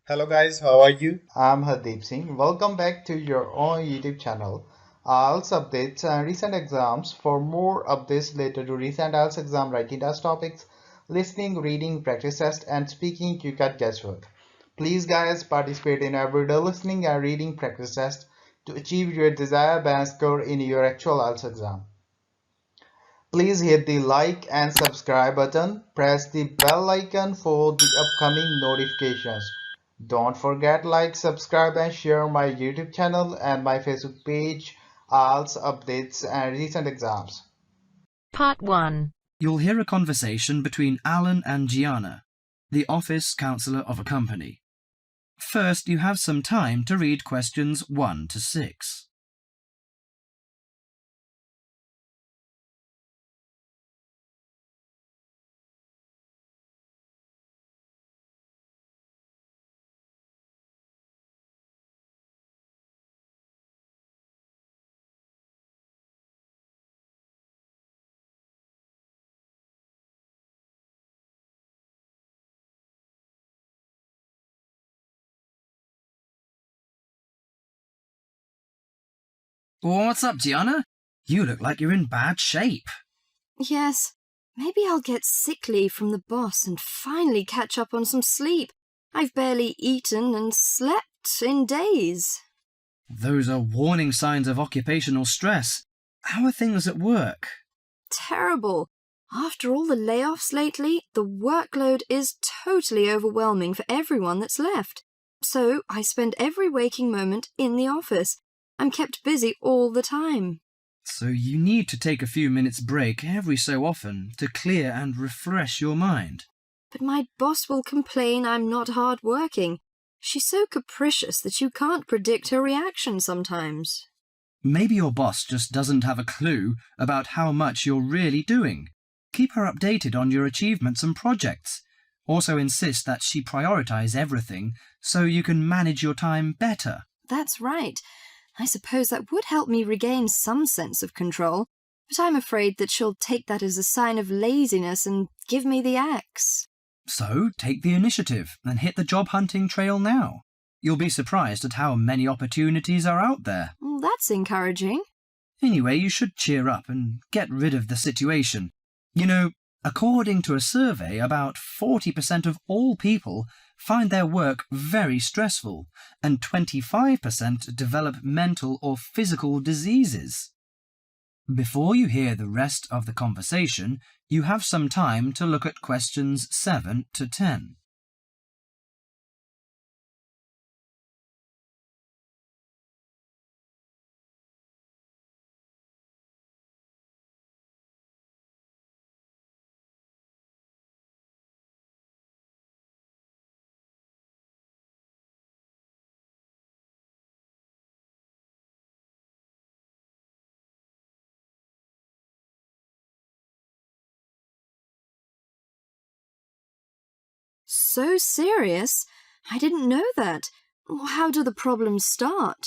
Hello guys, how are you? I'm Hardeep Singh. Welcome back to your own YouTube channel. IELTS updates and recent exams. For more updates related to recent IELTS exam writing test topics, listening, reading, practice test, and speaking, you got guesswork. Please, guys, participate in everyday listening and reading practice test to achieve your desired band score in your actual IELTS exam. Please hit the like and subscribe button. Press the bell icon for the upcoming notifications. Don't forget like, subscribe and share my YouTube channel and my Facebook page, IELTS updates and recent exams. Part 1. You'll hear a conversation between Alan and Gianna, the office counsellor of a company. First, you have some time to read questions 1 to 6. What's up, Gianna? You look like you're in bad shape. Yes, maybe I'll get sick leave from the boss and finally catch up on some sleep. I've barely eaten and slept in days. Those are warning signs of occupational stress. How are things at work? Terrible. After all the layoffs lately, the workload is totally overwhelming for everyone that's left. So I spend every waking moment in the office. I'm kept busy all the time. So you need to take a few minutes break every so often to clear and refresh your mind. But my boss will complain I'm not hard working. She's so capricious that you can't predict her reaction sometimes. Maybe your boss just doesn't have a clue about how much you're really doing. Keep her updated on your achievements and projects. Also insist that she prioritize everything so you can manage your time better. That's right. I suppose that would help me regain some sense of control, but I'm afraid that she'll take that as a sign of laziness and give me the axe. So take the initiative and hit the job hunting trail now. You'll be surprised at how many opportunities are out there. That's encouraging. Anyway, you should cheer up and get rid of the situation. You know, according to a survey, about 40% of all people find their work very stressful, and 25% develop mental or physical diseases. Before you hear the rest of the conversation, you have some time to look at questions 7 to 10. So serious? I didn't know that. How do the problems start?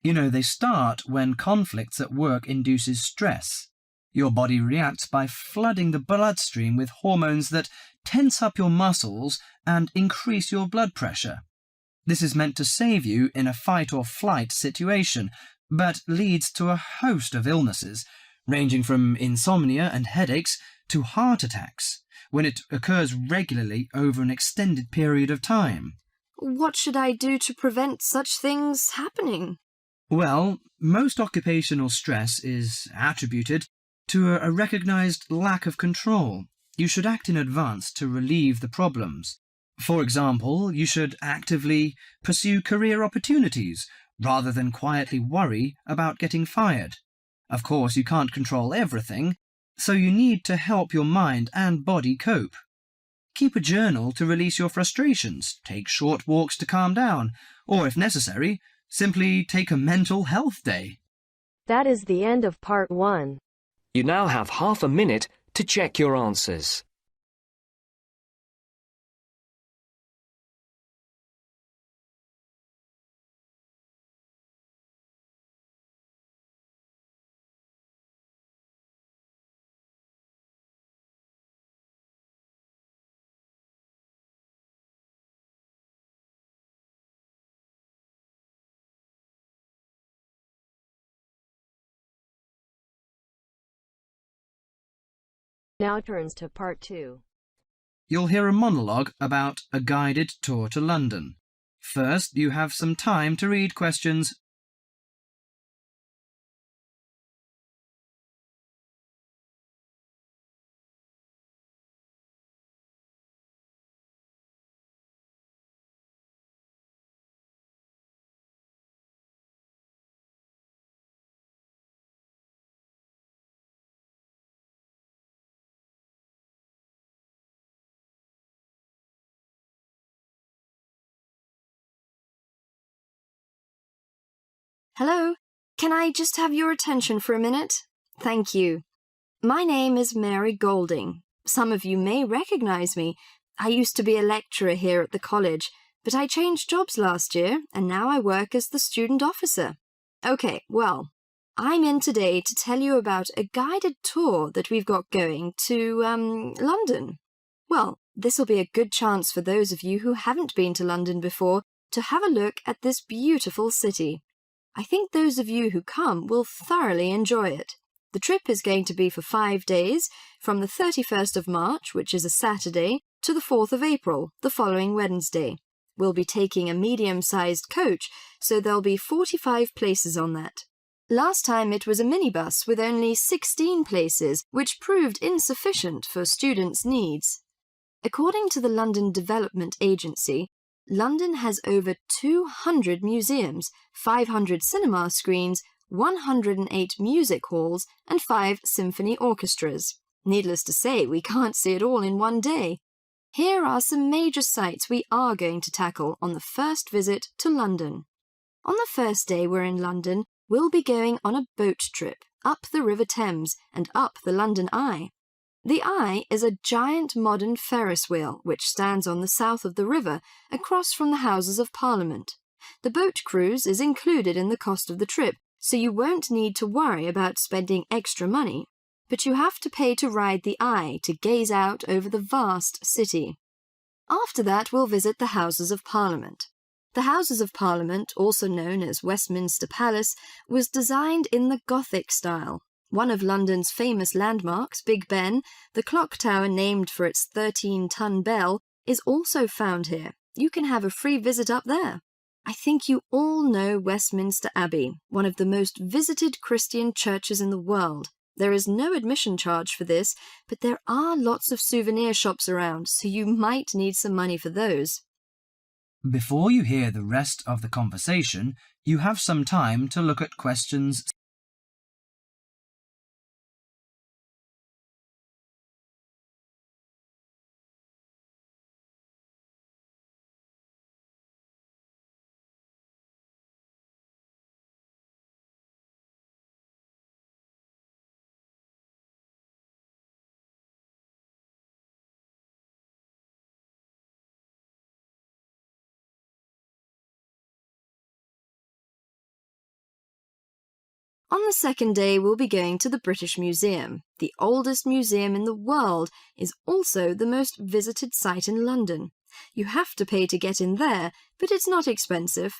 You know, they start when conflicts at work induces stress. Your body reacts by flooding the bloodstream with hormones that tense up your muscles and increase your blood pressure. This is meant to save you in a fight or flight situation, but leads to a host of illnesses, ranging from insomnia and headaches to heart attacks, when it occurs regularly over an extended period of time. What should I do to prevent such things happening? Well, most occupational stress is attributed to a recognized lack of control. You should act in advance to relieve the problems. For example, you should actively pursue career opportunities rather than quietly worry about getting fired. Of course, you can't control everything, so you need to help your mind and body cope. Keep a journal to release your frustrations, take short walks to calm down, or if necessary, simply take a mental health day. That is the end of part 1. You now have half a minute to check your answers. Now turns to part 2. You'll hear a monologue about a guided tour to London. First, you have some time to read questions. Hello, can I just have your attention for a minute? Thank you. My name is Mary Golding. Some of you may recognize me. I used to be a lecturer here at the college, but I changed jobs last year, and now I work as the student officer. Okay, well, I'm in today to tell you about a guided tour that we've got going to, London. Well, this will be a good chance for those of you who haven't been to London before to have a look at this beautiful city. I think those of you who come will thoroughly enjoy it. The trip is going to be for 5 days, from the 31st of March, which is a Saturday, to the 4th of April, the following Wednesday. We'll be taking a medium-sized coach, so there'll be 45 places on that. Last time it was a minibus with only 16 places, which proved insufficient for students' needs. According to the London Development Agency, London has over 200 museums, 500 cinema screens, 108 music halls, and 5 symphony orchestras. Needless to say, we can't see it all in one day. Here are some major sites we are going to tackle on the first visit to London. On the first day we're in London, we'll be going on a boat trip up the River Thames and up the London Eye. The Eye is a giant modern Ferris wheel which stands on the south of the river, across from the Houses of Parliament. The boat cruise is included in the cost of the trip, so you won't need to worry about spending extra money. But you have to pay to ride the Eye to gaze out over the vast city. After that, we'll visit the Houses of Parliament. The Houses of Parliament, also known as Westminster Palace, was designed in the Gothic style. One of London's famous landmarks, Big Ben, the clock tower named for its 13-ton bell, is also found here. You can have a free visit up there. I think you all know Westminster Abbey, one of the most visited Christian churches in the world. There is no admission charge for this, but there are lots of souvenir shops around, so you might need some money for those. Before you hear the rest of the conversation, you have some time to look at questions On the second day, we'll be going to the British Museum. The oldest museum in the world is also the most visited site in London. You have to pay to get in there, but it's not expensive.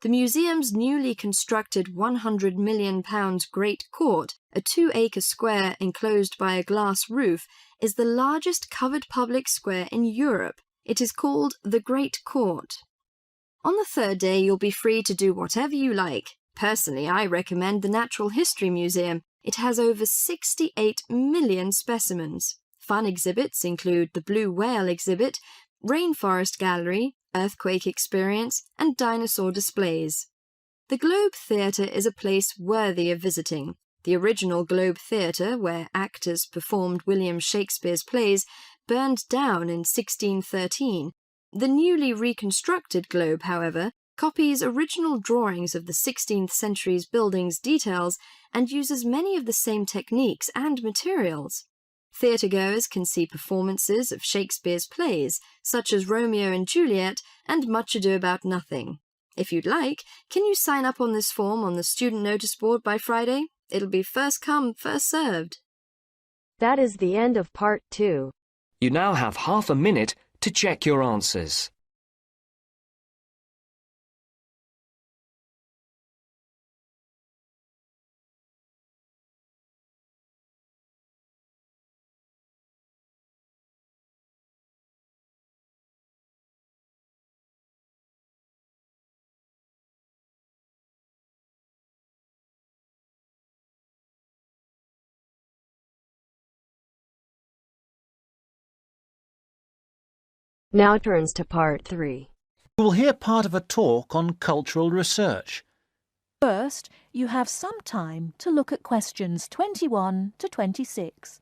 The museum's newly constructed £100 million Great Court, a 2-acre square enclosed by a glass roof, is the largest covered public square in Europe. It is called the Great Court. On the third day, you'll be free to do whatever you like. Personally, I recommend the Natural History Museum. It has over 68 million specimens. Fun exhibits include the Blue Whale exhibit, Rainforest Gallery, Earthquake Experience, and dinosaur displays. The Globe Theatre is a place worthy of visiting. The original Globe Theatre, where actors performed William Shakespeare's plays, burned down in 1613. The newly reconstructed Globe, however, copies original drawings of the 16th century's building's details and uses many of the same techniques and materials. Theatregoers can see performances of Shakespeare's plays, such as Romeo and Juliet and Much Ado About Nothing. If you'd like, can you sign up on this form on the student notice board by Friday? It'll be first come, first served. That is the end of part 2. You now have half a minute to check your answers. Now turns to part 3. You will hear part of a talk on cultural research. First, you have some time to look at questions 21 to 26.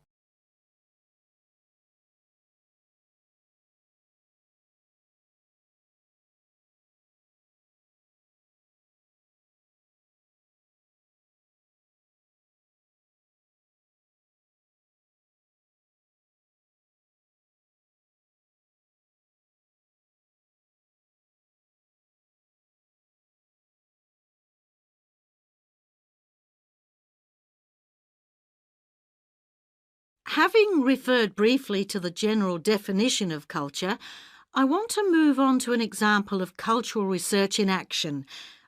Having referred briefly to the general definition of culture, I want to move on to an example of cultural research in action,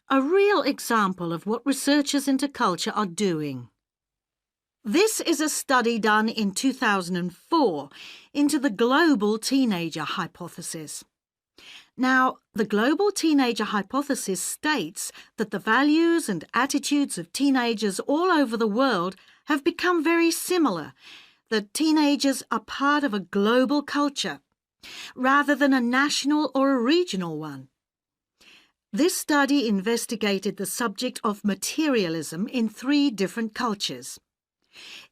a real example of what researchers into culture are doing. This is a study done in 2004 into the global teenager hypothesis. Now, the global teenager hypothesis states that the values and attitudes of teenagers all over the world have become very similar, that teenagers are part of a global culture, rather than a national or a regional one. This study investigated the subject of materialism in 3 different cultures.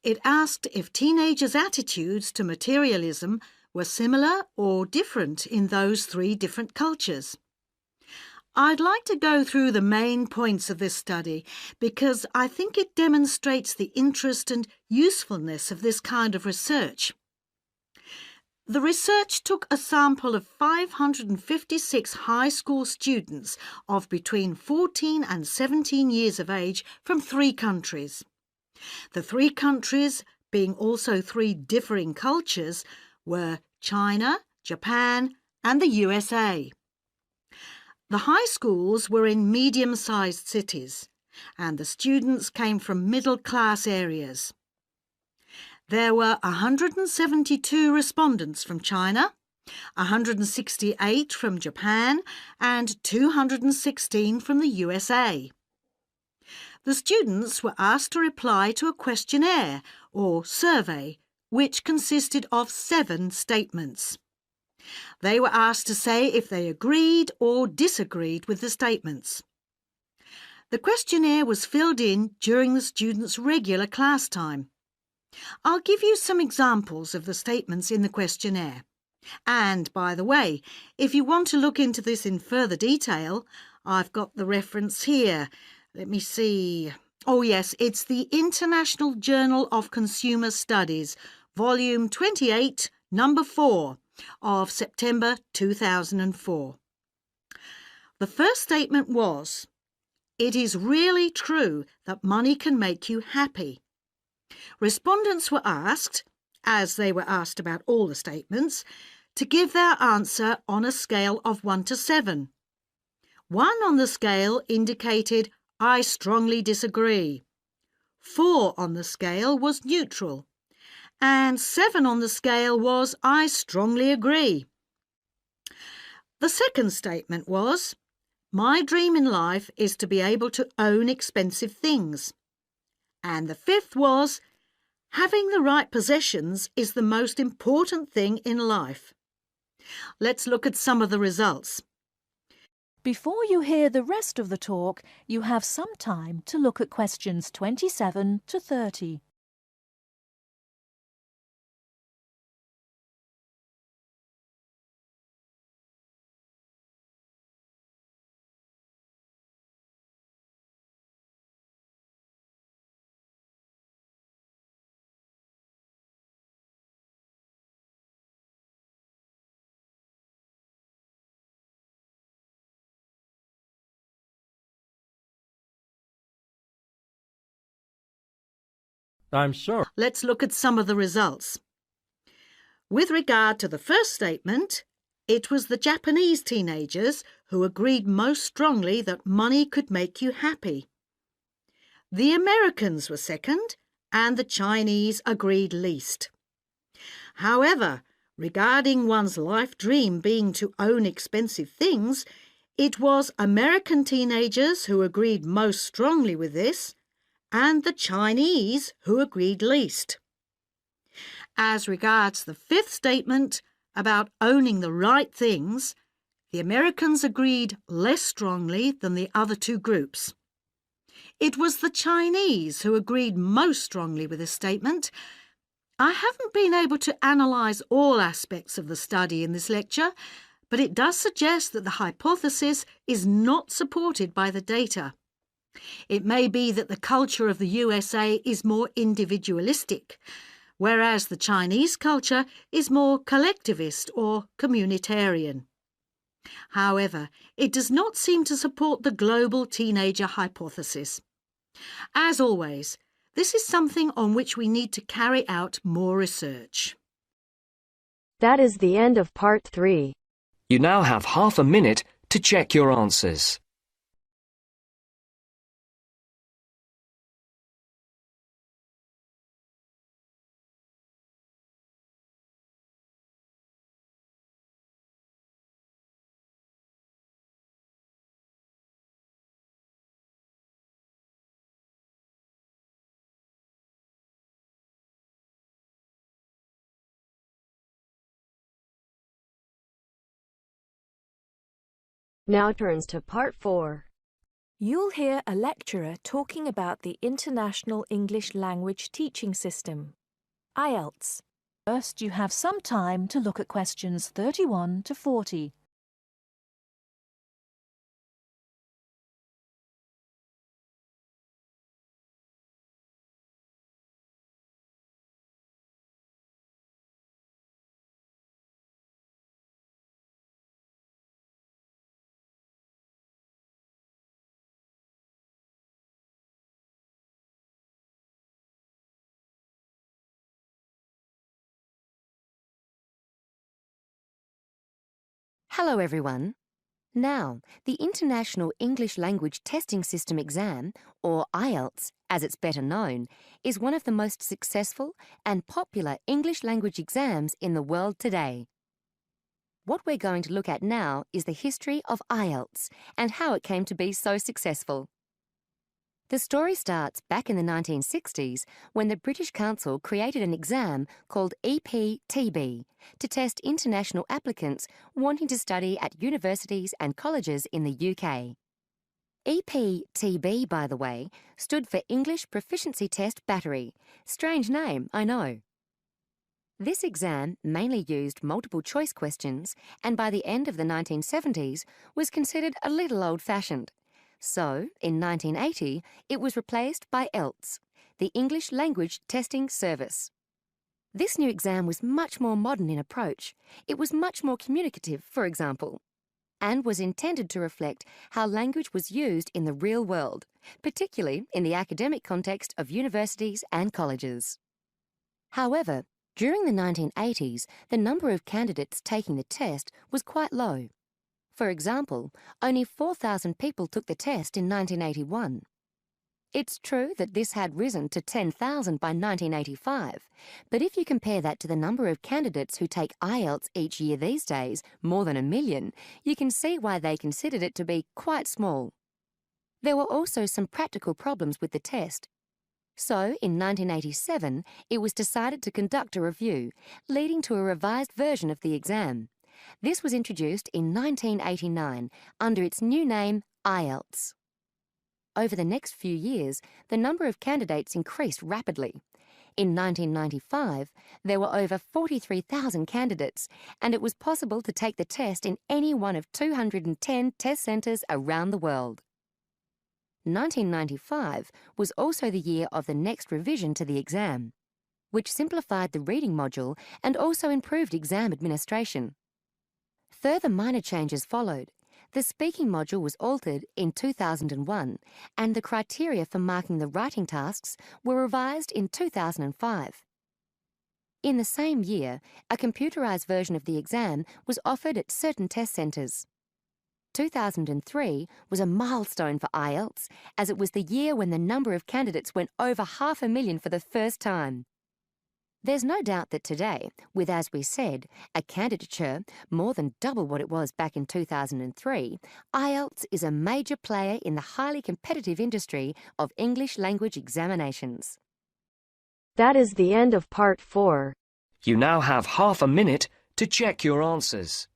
It asked if teenagers' attitudes to materialism were similar or different in those 3 different cultures. I'd like to go through the main points of this study because I think it demonstrates the interest and usefulness of this kind of research. The research took a sample of 556 high school students of between 14 and 17 years of age from 3 countries. The 3 countries, being also 3 differing cultures, were China, Japan, and the USA. The high schools were in medium-sized cities, and the students came from middle-class areas. There were 172 respondents from China, 168 from Japan, and 216 from the USA. The students were asked to reply to a questionnaire or survey, which consisted of 7 statements. They were asked to say if they agreed or disagreed with the statements. The questionnaire was filled in during the students' regular class time. I'll give you some examples of the statements in the questionnaire. And, by the way, if you want to look into this in further detail, I've got the reference here. Let me see. Oh yes, it's the International Journal of Consumer Studies, Volume 28, Number 4, of September 2004. The first statement was, "It is really true that money can make you happy." Respondents were asked, as they were asked about all the statements, to give their answer on a scale of 1 to 7. 1 on the scale indicated, "I strongly disagree." 4 on the scale was neutral. And 7 on the scale was, "I strongly agree." The second statement was, "My dream in life is to be able to own expensive things." And the 5th was, "Having the right possessions is the most important thing in life." Let's look at some of the results. Before you hear the rest of the talk, you have some time to look at questions 27 to 30. I'm sure. Let's look at some of the results. With regard to the first statement, it was the Japanese teenagers who agreed most strongly that money could make you happy. The Americans were second, and the Chinese agreed least. However, regarding one's life dream being to own expensive things, it was American teenagers who agreed most strongly with this, and the Chinese who agreed least. As regards the 5th statement, about owning the right things, the Americans agreed less strongly than the other two groups. It was the Chinese who agreed most strongly with this statement. I haven't been able to analyse all aspects of the study in this lecture, but it does suggest that the hypothesis is not supported by the data. It may be that the culture of the USA is more individualistic, whereas the Chinese culture is more collectivist or communitarian. However, it does not seem to support the global teenager hypothesis. As always, this is something on which we need to carry out more research. That is the end of part 3. You now have half a minute to check your answers. Now turns to part 4. You'll hear a lecturer talking about the International English Language Teaching System, IELTS. First, you have some time to look at questions 31 to 40. Hello everyone. Now, the International English Language Testing System exam, or IELTS as it's better known, is one of the most successful and popular English language exams in the world today. What we're going to look at now is the history of IELTS and how it came to be so successful. The story starts back in the 1960s when the British Council created an exam called EPTB to test international applicants wanting to study at universities and colleges in the UK. EPTB, by the way, stood for English Proficiency Test Battery. Strange name, I know. This exam mainly used multiple choice questions and by the end of the 1970s was considered a little old-fashioned. So, in 1980, it was replaced by IELTS, the English Language Testing Service. This new exam was much more modern in approach. It was much more communicative, for example, and was intended to reflect how language was used in the real world, particularly in the academic context of universities and colleges. However, during the 1980s, the number of candidates taking the test was quite low. For example, only 4,000 people took the test in 1981. It's true that this had risen to 10,000 by 1985, but if you compare that to the number of candidates who take IELTS each year these days, more than 1 million, you can see why they considered it to be quite small. There were also some practical problems with the test. So, in 1987, it was decided to conduct a review, leading to a revised version of the exam. This was introduced in 1989 under its new name, IELTS. Over the next few years, the number of candidates increased rapidly. In 1995, there were over 43,000 candidates, and it was possible to take the test in any one of 210 test centres around the world. 1995 was also the year of the next revision to the exam, which simplified the reading module and also improved exam administration. Further minor changes followed. The speaking module was altered in 2001, and the criteria for marking the writing tasks were revised in 2005. In the same year, a computerized version of the exam was offered at certain test centres. 2003 was a milestone for IELTS, as it was the year when the number of candidates went over 500,000 for the first time. There's no doubt that today, with, as we said, a candidature more than double what it was back in 2003, IELTS is a major player in the highly competitive industry of English language examinations. That is the end of part 4. You now have half a minute to check your answers.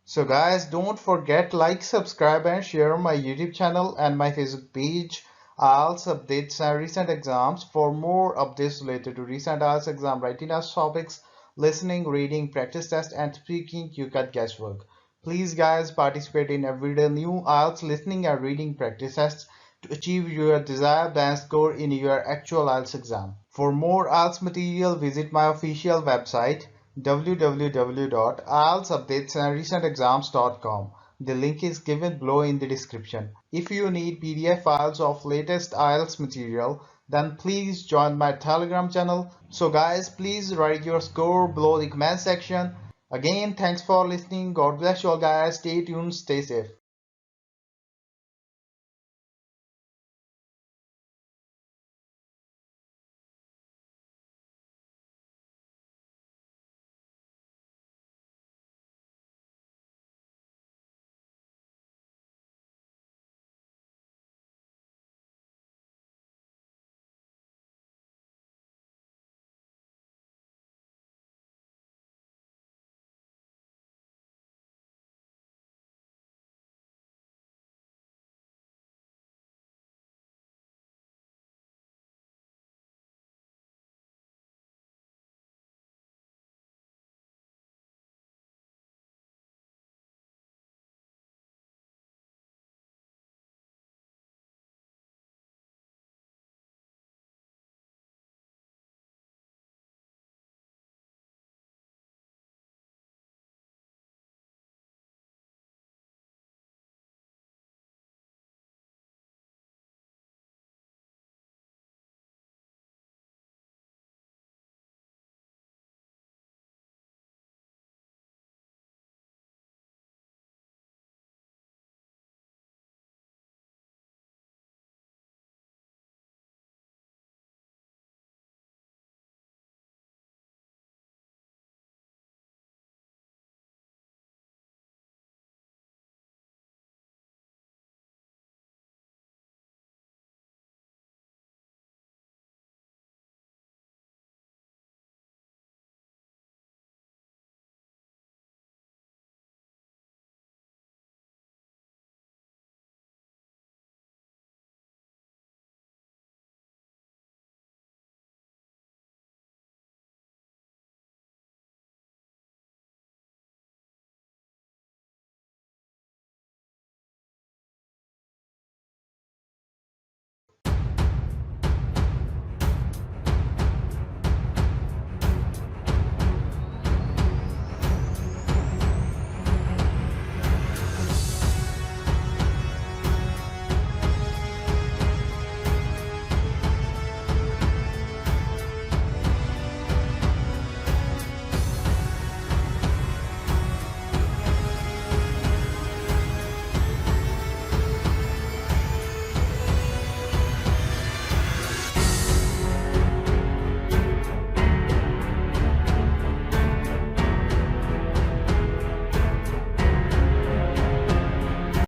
So guys, don't forget like, subscribe and share my YouTube channel and my Facebook page, IELTS updates and recent exams. For more updates related to recent IELTS exam writing test topics, listening, reading, practice test and speaking, you got guesswork. Please guys, participate in everyday new IELTS listening and reading practice tests to achieve your desired band score in your actual IELTS exam. For more IELTS material, visit my official website www.ieltsupdatesandrecentexams.com. The link is given below in the description. If you need PDF files of latest IELTS material, then please join my Telegram channel. So guys, please write your score below the comment section. Again, thanks for listening. God bless you all guys. Stay tuned, stay safe.